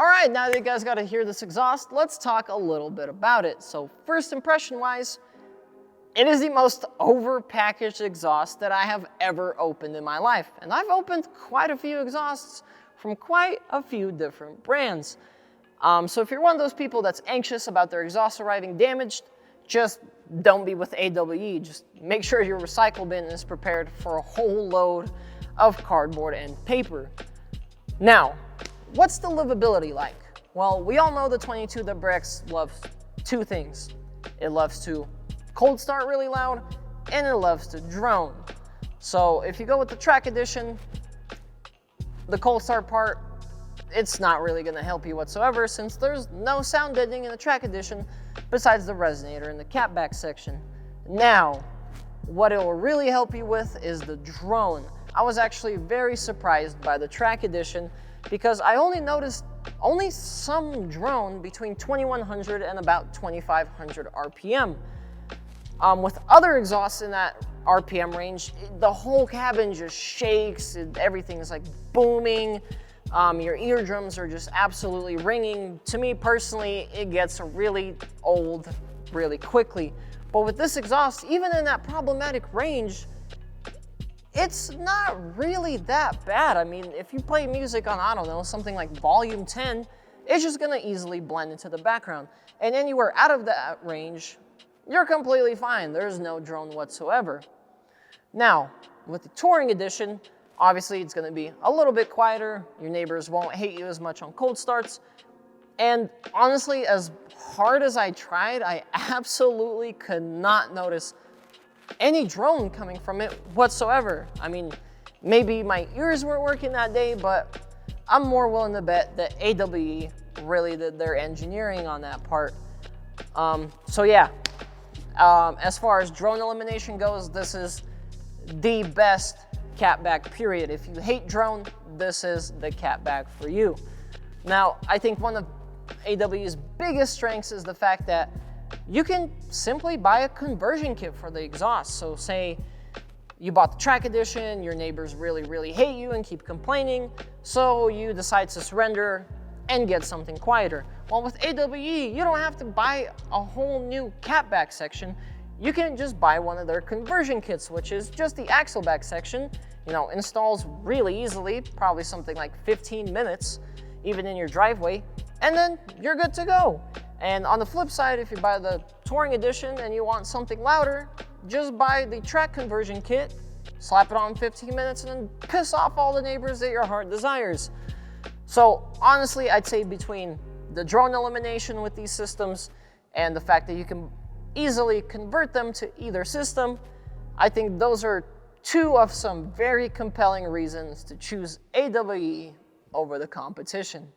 All right, now that you guys got to hear this exhaust, let's talk a little bit about it. So first impression-wise, it is the most over-packaged exhaust that I have ever opened in my life. And I've opened quite a few exhausts from quite a few different brands. So if you're one of those people that's anxious about their exhaust arriving damaged, just don't be with AWE. Just make sure your recycle bin is prepared for a whole load of cardboard and paper. Now, what's the livability like? Well, we all know the 22 WRX loves two things. It loves to cold start really loud, and it loves to drone. So if you go with the track edition, the cold start part, it's not really gonna help you whatsoever since there's no sound deadening in the track edition besides the resonator in the catback section. Now, what it will really help you with is the drone. I was actually very surprised by the track edition because I only noticed some drone between 2100 and about 2500 RPM. With other exhausts in that RPM range, the whole cabin just shakes, everything is like booming, your eardrums are just absolutely ringing. To me personally, it gets really old really quickly. But with this exhaust, even in that problematic range, it's not really that bad. I mean, if you play music on, I don't know, something like volume 10, it's just gonna easily blend into the background. And anywhere out of that range, you're completely fine. There's no drone whatsoever. Now, with the touring edition, obviously it's gonna be a little bit quieter. Your neighbors won't hate you as much on cold starts. And honestly, as hard as I tried, I absolutely could not notice any drone coming from it whatsoever. I mean, maybe my ears weren't working that day, but I'm more willing to bet that AWE really did their engineering on that part. So yeah, as far as drone elimination goes, this is the best catback, period. If you hate drone, this is the catback for you. Now, I think one of AWE's biggest strengths is the fact that you can simply buy a conversion kit for the exhaust. So say you bought the track edition, your neighbors really hate you and keep complaining, so you decide to surrender and get something quieter. Well, with AWE, you don't have to buy a whole new catback section. You can just buy one of their conversion kits, which is just the axleback section. You know, installs really easily, probably something like 15 minutes, even in your driveway, and then you're good to go. And on the flip side, if you buy the touring edition and you want something louder, just buy the track conversion kit, slap it on 15 minutes, and then piss off all the neighbors that your heart desires. So honestly, I'd say between the drone elimination with these systems and the fact that you can easily convert them to either system, I think those are two of some very compelling reasons to choose AWE over the competition.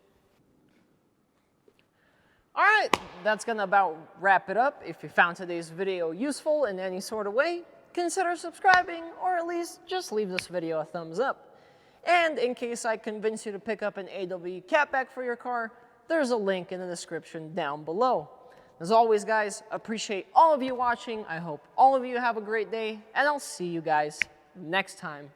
All right, that's gonna about wrap it up. If you found today's video useful in any sort of way, consider subscribing, or at least just leave this video a thumbs up. And in case I convince you to pick up an AWE catback for your car, there's a link in the description down below. As always, guys, appreciate all of you watching. I hope all of you have a great day, and I'll see you guys next time.